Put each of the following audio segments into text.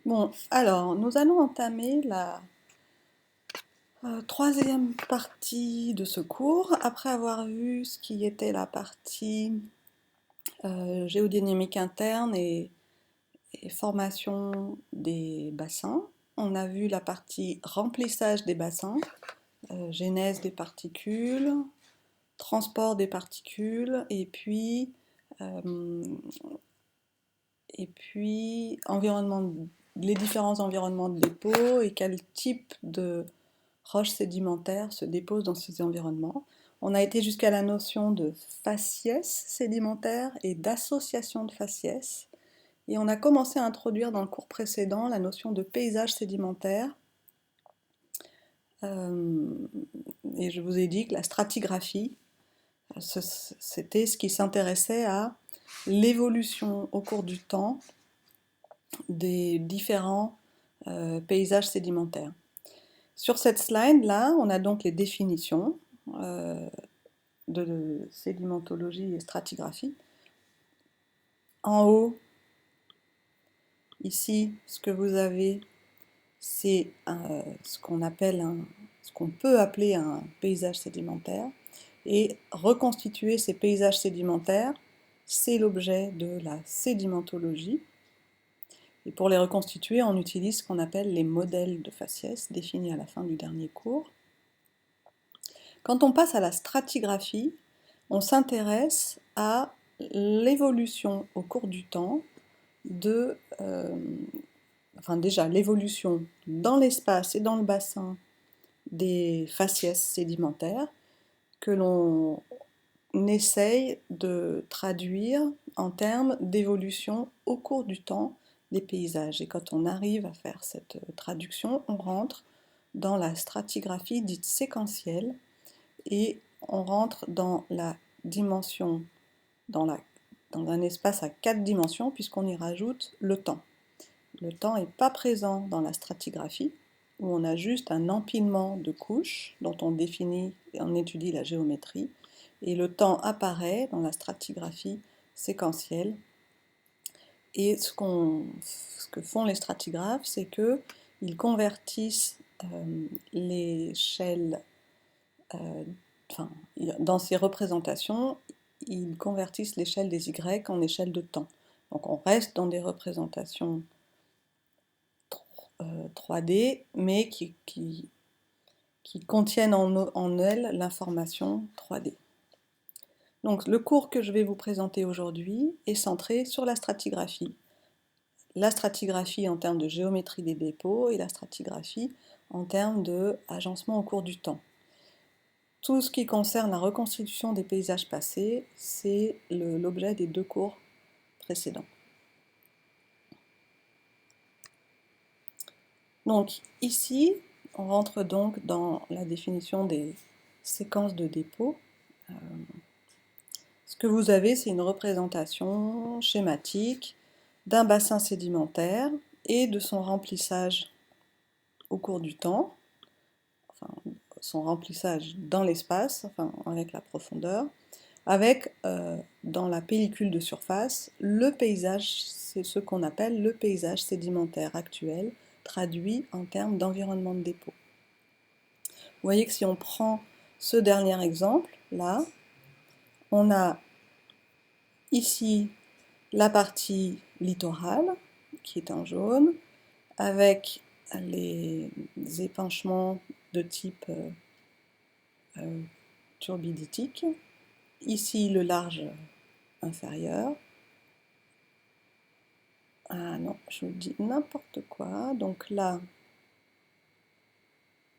Bon, alors, nous allons entamer la troisième partie de ce cours, après avoir vu ce qui était la partie géodynamique interne et formation des bassins. On a vu la partie remplissage des bassins, genèse des particules, transport des particules, euh, et puis les différents environnements de dépôt et quel type de roches sédimentaires se déposent dans ces environnements. On a été jusqu'à la notion de faciès sédimentaire et d'association de faciès. Et on a commencé à introduire dans le cours précédent la notion de paysage sédimentaire. Et je vous ai dit que la stratigraphie, c'était ce qui s'intéressait à l'évolution au cours du temps des différents paysages sédimentaires. Sur cette slide-là, on a donc les définitions de sédimentologie et stratigraphie. En haut, ici, ce que vous avez, c'est ce qu'on peut appeler un paysage sédimentaire. Et reconstituer ces paysages sédimentaires, c'est l'objet de la sédimentologie. Et pour les reconstituer, on utilise ce qu'on appelle les modèles de faciès, définis à la fin du dernier cours. Quand on passe à la stratigraphie, on s'intéresse à l'évolution au cours du temps déjà l'évolution dans l'espace et dans le bassin des faciès sédimentaires que l'on essaye de traduire en termes d'évolution au cours du temps des paysages. Et quand on arrive à faire cette traduction, on rentre dans la stratigraphie dite séquentielle et on rentre dans la dimension, dans un espace à 4 dimensions puisqu'on y rajoute le temps. Le temps n'est pas présent dans la stratigraphie, où on a juste un empilement de couches dont on définit et on étudie la géométrie, et le temps apparaît dans la stratigraphie séquentielle. Et ce que font les stratigraphes, c'est qu'ils convertissent l'échelle, dans ces représentations, ils convertissent l'échelle des Y en échelle de temps. Donc on reste dans des représentations 3D, mais qui contiennent en elles l'information 3D. Donc le cours que je vais vous présenter aujourd'hui est centré sur la stratigraphie. La stratigraphie en termes de géométrie des dépôts et la stratigraphie en termes d'agencement au cours du temps. Tout ce qui concerne la reconstitution des paysages passés, c'est l'objet des deux cours précédents. Donc ici, on rentre donc dans la définition des séquences de dépôt. Ce que vous avez, c'est une représentation schématique d'un bassin sédimentaire et de son remplissage au cours du temps, enfin, son remplissage dans l'espace, enfin, avec la profondeur, avec dans la pellicule de surface le paysage, c'est ce qu'on appelle le paysage sédimentaire actuel, traduit en termes d'environnement de dépôt. Vous voyez que si on prend ce dernier exemple, là, on a ici la partie littorale, qui est en jaune, avec les épanchements de type turbiditique. Ici, le large inférieur. Ah non, je vous dis n'importe quoi. Donc là,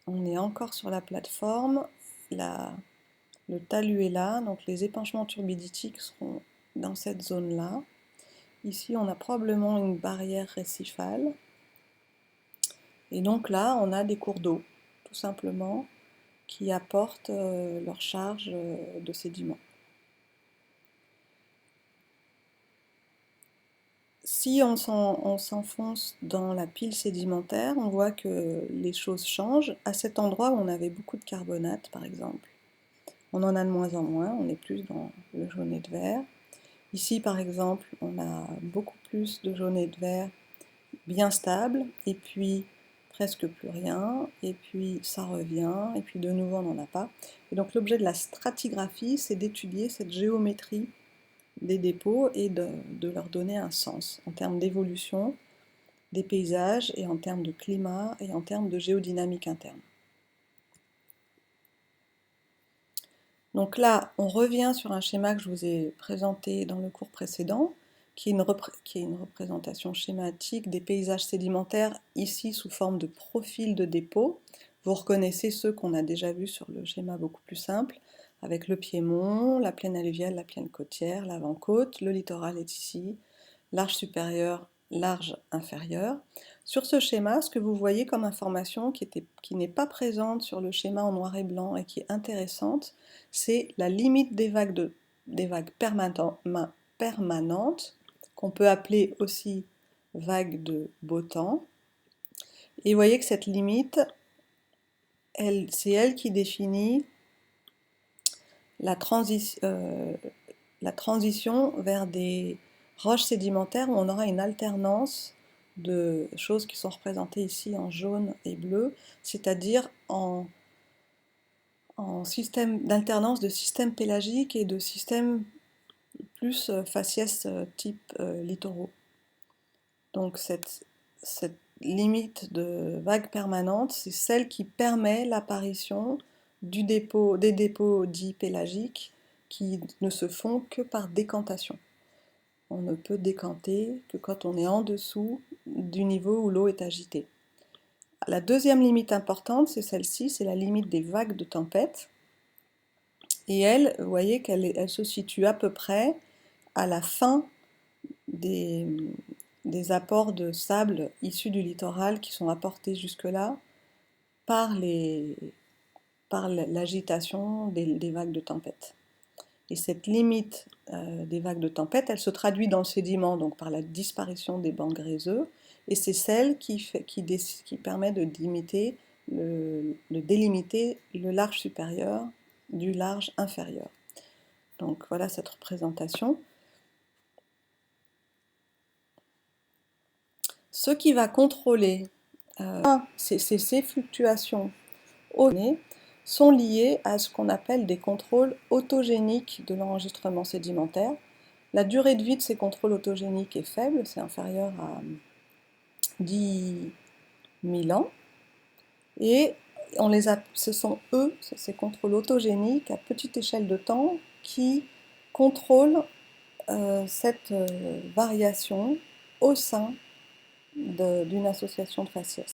on est encore sur la plateforme. Le talus est là, donc les épanchements turbiditiques seront dans cette zone-là. Ici, on a probablement une barrière récifale. Et donc là, on a des cours d'eau, tout simplement, qui apportent leur charge de sédiments. Si on s'enfonce dans la pile sédimentaire, on voit que les choses changent. À cet endroit où on avait beaucoup de carbonate, par exemple, on en a de moins en moins, on est plus dans le jaune et de vert. Ici, par exemple, on a beaucoup plus de jaune et de vert bien stable, et puis presque plus rien, et puis ça revient, et puis de nouveau on n'en a pas. Et donc l'objet de la stratigraphie, c'est d'étudier cette géométrie des dépôts et de leur donner un sens en termes d'évolution des paysages et en termes de climat et en termes de géodynamique interne. Donc là, on revient sur un schéma que je vous ai présenté dans le cours précédent, qui est une représentation schématique des paysages sédimentaires, ici sous forme de profil de dépôt. Vous reconnaissez ceux qu'on a déjà vus sur le schéma beaucoup plus simple, avec le piémont, la plaine alluviale, la plaine côtière, l'avant-côte, le littoral est ici, l'arche supérieure, l'arche inférieure. Sur ce schéma, ce que vous voyez comme information qui n'est pas présente sur le schéma en noir et blanc et qui est intéressante, c'est la limite des vagues permanentes, qu'on peut appeler aussi vagues de beau temps. Et vous voyez que cette limite, c'est elle qui définit la transition vers des roches sédimentaires où on aura une alternance de choses qui sont représentées ici en jaune et bleu, c'est-à-dire en système d'alternance de systèmes pélagiques et de systèmes plus faciès type littoraux. Donc cette limite de vague permanente, c'est celle qui permet l'apparition des dépôts dits pélagiques qui ne se font que par décantation. On ne peut décanter que quand on est en dessous du niveau où l'eau est agitée. La deuxième limite importante, c'est celle-ci, c'est la limite des vagues de tempête. Et elle, vous voyez qu'elle se situe à peu près à la fin des apports de sable issus du littoral qui sont apportés jusque-là par l'agitation des vagues de tempête. Et cette limite des vagues de tempête, elle se traduit dans le sédiment donc par la disparition des bancs gréseux, et c'est celle qui permet de délimiter le large supérieur du large inférieur. Donc voilà cette représentation. Ce qui va contrôler ces fluctuations sont liées à ce qu'on appelle des contrôles autogéniques de l'enregistrement sédimentaire. La durée de vie de ces contrôles autogéniques est faible, c'est inférieur à 10 000 ans. Et ce sont ces contrôles autogéniques à petite échelle de temps, qui contrôlent cette variation au sein d'une association de faciès.